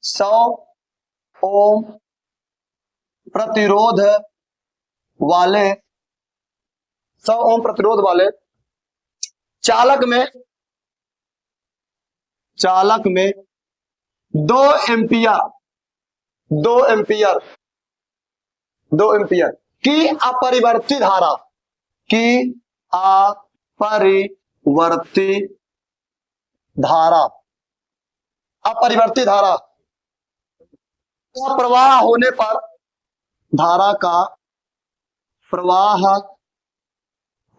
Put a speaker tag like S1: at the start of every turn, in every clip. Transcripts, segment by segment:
S1: 100 ओम प्रतिरोध वाले 100 ओम प्रतिरोध वाले चालक में 2 एम्पियर 2 एम्पियर की अपरिवर्तित धारा अपरिवर्तित धारा का प्रवाह होने पर धारा का प्रवाह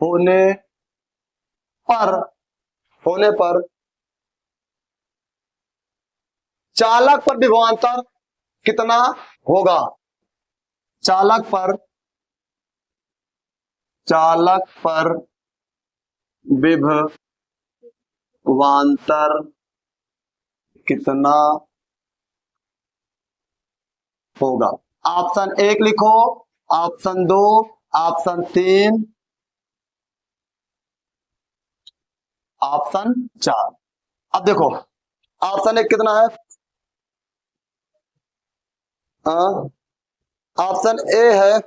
S1: होने पर चालक पर विभवांतर कितना होगा? चालक पर विभवांतर कितना होगा? ऑप्शन 1 लिखो, ऑप्शन 2, ऑप्शन 3, ऑप्शन 4। अब देखो ऑप्शन 1 कितना है? ऑप्शन ए है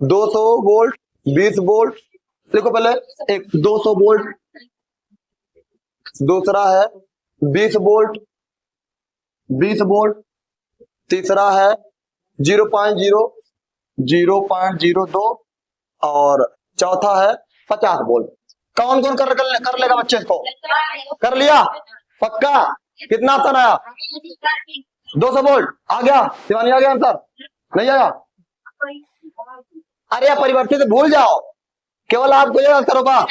S1: 200 वोल्ट 20 वोल्ट। देखो पहले एक 200 वोल्ट, दूसरा है 20 वोल्ट, तीसरा है 0.02 और चौथा है 50 वोल्ट। कौन कौन कर लेगा बच्चे इसको? कर लिया पक्का? कितना ऑप्शन आया? 200 वोल्ट आ गया। शिवानी आ गया आंसर? नहीं आया? अरे परिवर्तित भूल जाओ, केवल आपको ये आंसर होगा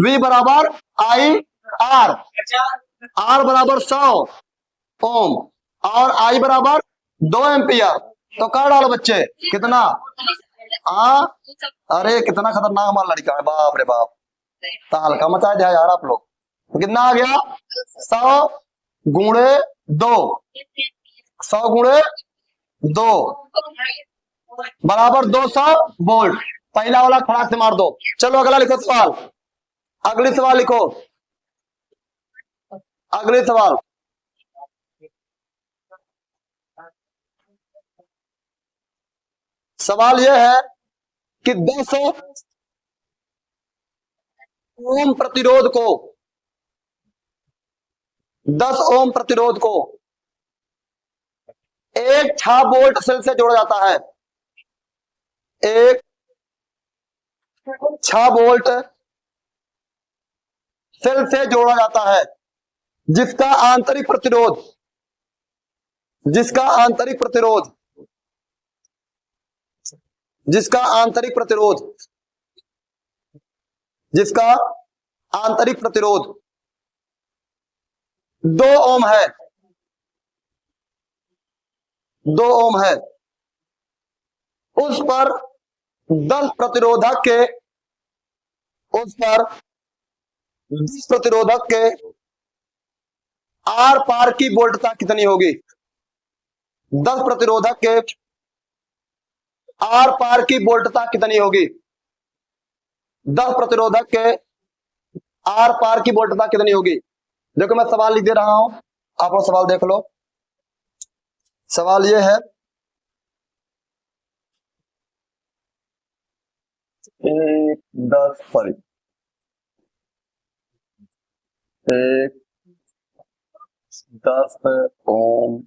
S1: V बराबर I R, R बराबर 100 ओम और I बराबर 2 एम्पियर। तो कर डालो बच्चे कितना? अरे कितना खतरनाक हमारा लड़का है, बाप रे बाप, ताल का मचा दिया यार आप लोग। तो कितना आ गया? 100 गुणे 2, 100 गुणे 2 बराबर 200 वोल्ट। पहला वाला खड़ाक से मार दो। चलो अगला लिखो सवाल, अगली सवाल लिखो, अगले सवाल। सवाल यह है कि 10 ओम प्रतिरोध को 1 6 वोल्ट सेल से जोड़ा जाता है। 1 6 वोल्ट सेल से जोड़ा जाता है जिसका आंतरिक प्रतिरोध जिसका आंतरिक प्रतिरोध 2 ओम है। 2 ओम है। उस पर 10 प्रतिरोधक के आर पार की वोल्टता कितनी होगी? 10 प्रतिरोधक के आर पार की वोल्टता कितनी होगी? 10 प्रतिरोधक के आर पार की वोल्टता कितनी होगी? देखो मैं सवाल लिख दे रहा हूं, आप लोग सवाल देख लो। सवाल ये है 10 ओम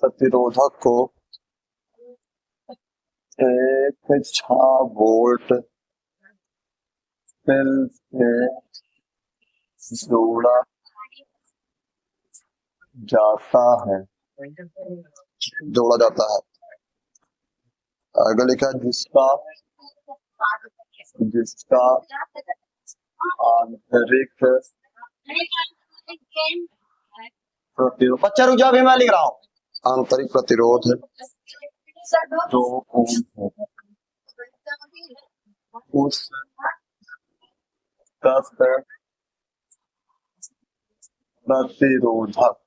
S1: प्रतिरोधक को 1 6 वोल्ट सेल से जोड़ा जाता है। आगे लिखा जिसका आंतरिक प्रतिरोध, बच्चा रुक जाओ, भी मैं लिख रहा हूं। आंतरिक प्रतिरोध 2 ओम है। उस 10 प्रतिरोधक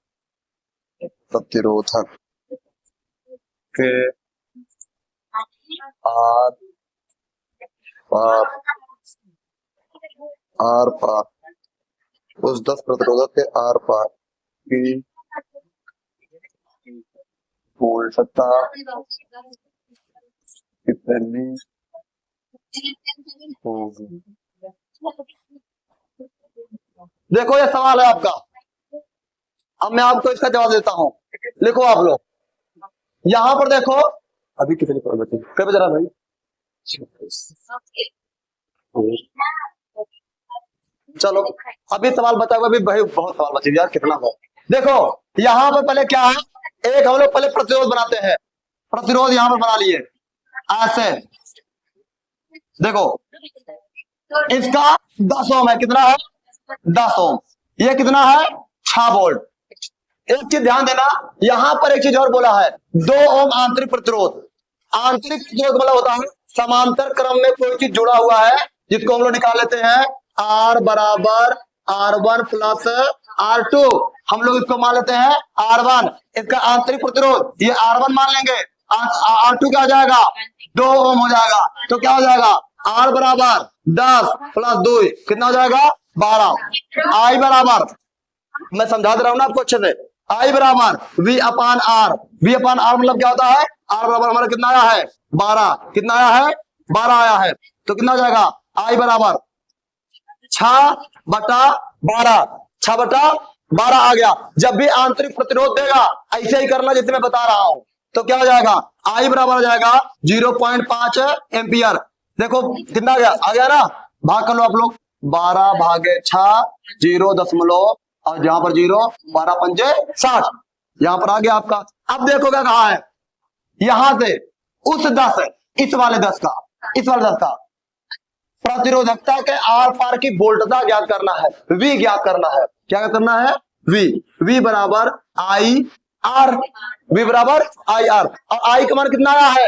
S1: प्रतिरोधक के आर पार आर पार उस 10 प्रतिरोधक के आर पार की वोल्टता कितनी होगी। देखो ये सवाल है आपका, अब मैं आपको इसका जवाब देता हूं। लिखो आप लोग, यहां पर देखो अभी कितने बचे, कब बज रहा भाई? चलो अभी सवाल बचा हुआ, अभी भाई बहुत सवाल बचे यार, कितना हो। देखो यहां पर पहले क्या है, एक हम लोग पहले प्रतिरोध बनाते हैं, प्रतिरोध यहां पर बना लिए ऐसे। देखो इसका 10 ओम है, कितना है? 10 ओम। ये कितना है? 6 वोल्ट। एक चीज ध्यान देना, यहां पर एक चीज और बोला है, 2 ओम आंतरिक प्रतिरोध। आंतरिक प्रतिरोध मतलब होता है समांतर क्रम में कोई चीज जुड़ा हुआ है, जिसको हम लोग निकाल लेते हैं R बराबर R1 प्लस R2। हम लोग इसको मान लेते हैं R1, इसका आंतरिक प्रतिरोध ये R1 मान लेंगे, R2 क्या हो जाएगा? 2 ओम हो जाएगा। तो क्या हो जाएगा? R बराबर 10 प्लस 2 कितना हो जाएगा? 12। I बराबर, मैं समझा दे रहा हूं ना आपको अच्छे से, I बराबर V अपान R। V अपान R मतलब क्या होता है? R बराबर हमारा कितना आया है? 12। कितना आया है? 12 आया है। तो कितना हो जाएगा? I बराबर 6/12, 6/12 आ गया। जब भी आंतरिक प्रतिरोध देगा ऐसे ही करना जैसे मैं बता रहा हूं। तो क्या हो जाएगा? I बराबर हो जाएगा 0.5 एम्पियर। देखो कितना आ गया ना, भाग कर लो आप लोग, 12/6 0 और यहाँ पर 0, 12×5 60, यहाँ पर आ गया आपका। अब देखो क्या कहा है, यहां से उस 10 इस वाले 10 का, इस वाले 10 का प्रतिरोधकता के आर पार की वोल्टता ज्ञात करना है, V ज्ञात करना है। क्या करना है? V बराबर आई आर, V बराबर आई आर। और I का मान कितना आया है?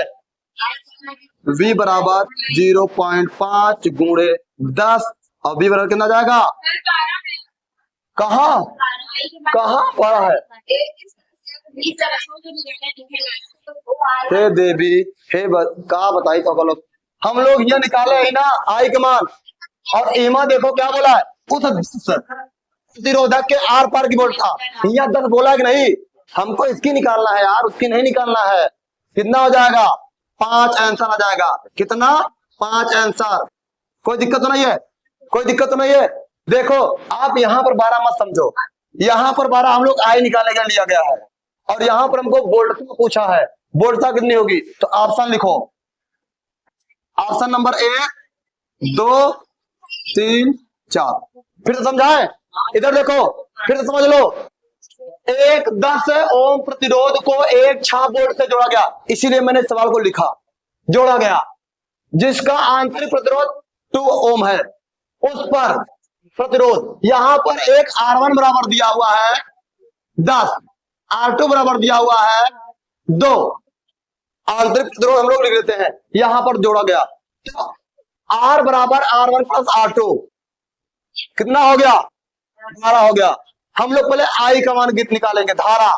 S1: V बराबर 0.5 गुणे 10 और V बराबर कितना जाएगा? कहा पड़ा है? हे देवी हे का बताई तो लोग, हम लोग ये निकाले है ना I का मान, और ईमा देखो क्या बोला है, उस प्रतिरोधक के आर पार की वोल्टता, यहाँ 10 बोला है कि नहीं? हमको इसकी निकालना है यार, उसकी नहीं निकालना है। कितना हो जाएगा? 5 आंसर आ जाएगा। कितना? 5 आंसर। कोई दिक्कत तो नहीं है? कोई दिक्कत तो नहीं है? देखो आप यहाँ पर 12 मत समझो, यहाँ पर 12 हम लोग आई निकालने के लिए लिया गया है, और यहाँ पर हमको वोल्टता पूछा है, वोल्टता कितनी होगी? तो ऑप्शन लिखो, ऑप्शन नंबर 1 2 3 4। फिर से समझाएं, इधर देखो फिर से समझ लो। एक 10 ओम प्रतिरोध को एक 6 वोल्ट से जोड़ा गया, इसीलिए मैंने सवाल को लिखा जोड़ा गया, जिसका आंतरिक प्रतिरोध 2 ओम है। उस पर प्रतिरोध यहां पर एक R1 बराबर दिया हुआ है 10, R2 बराबर दिया हुआ है 2। आंतरिक प्रतिरोध हम लोग लिख लेते हैं, यहां पर जोड़ा गया। तो R बराबर R1 प्लस R2 कितना हो गया? 12 हो गया। हम लोग पहले I का मान निकालेंगे, धारा,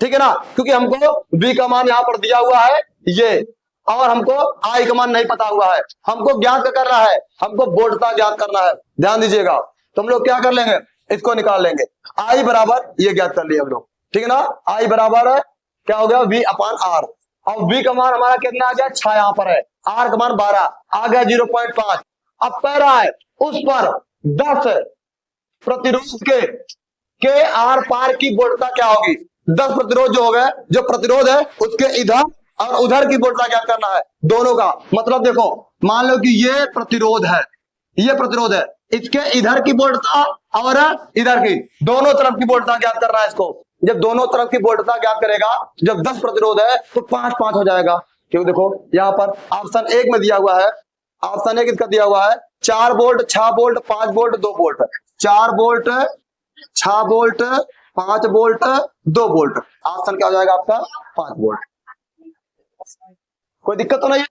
S1: ठीक है ना, क्योंकि हमको V का मान यहां पर दिया हुआ है ये, और हमको I का मान नहीं पता हुआ है। हमको ज्ञात करना है, हमको वोल्टता ज्ञात करना है। ध्यान दीजिएगा, तो हम लोग क्या कर लेंगे, इसको निकाल लेंगे। I बराबर ये ज्ञात कर लिया हम लोग, ठीक है ना। I बराबर है क्या हो गया? V अपान R, और V का मान हमारा कितना आ गया? 6 यहाँ पर है, R का मान 12 आ गया 0.5। अब कह रहा है उस पर 10 प्रतिरोध के आर पार की वोल्टता क्या होगी? 10 प्रतिरोध जो हो गए, जो प्रतिरोध है उसके इधर और उधर की वोल्टता क्या करना है, दोनों का। मतलब देखो मान लो कि ये प्रतिरोध है, ये प्रतिरोध है, इसके इधर की वोल्टता और इधर की, दोनों तरफ की वोल्टता ज्ञात करना है इसको। जब दोनों तरफ की वोल्टता ज्ञात करेगा, जब 10 प्रतिरोध है तो 5-5 हो जाएगा। क्यों? देखो यहाँ पर ऑप्शन 1 में दिया हुआ है, ऑप्शन 1 इसका दिया हुआ है 4 volt 6 volt 5 volt 2 volt, 4 volt 6 volt 5 volt 2 volt. Option क्या हो जाएगा आपका? 5 वोल्ट। कोई दिक्कत तो नहीं है?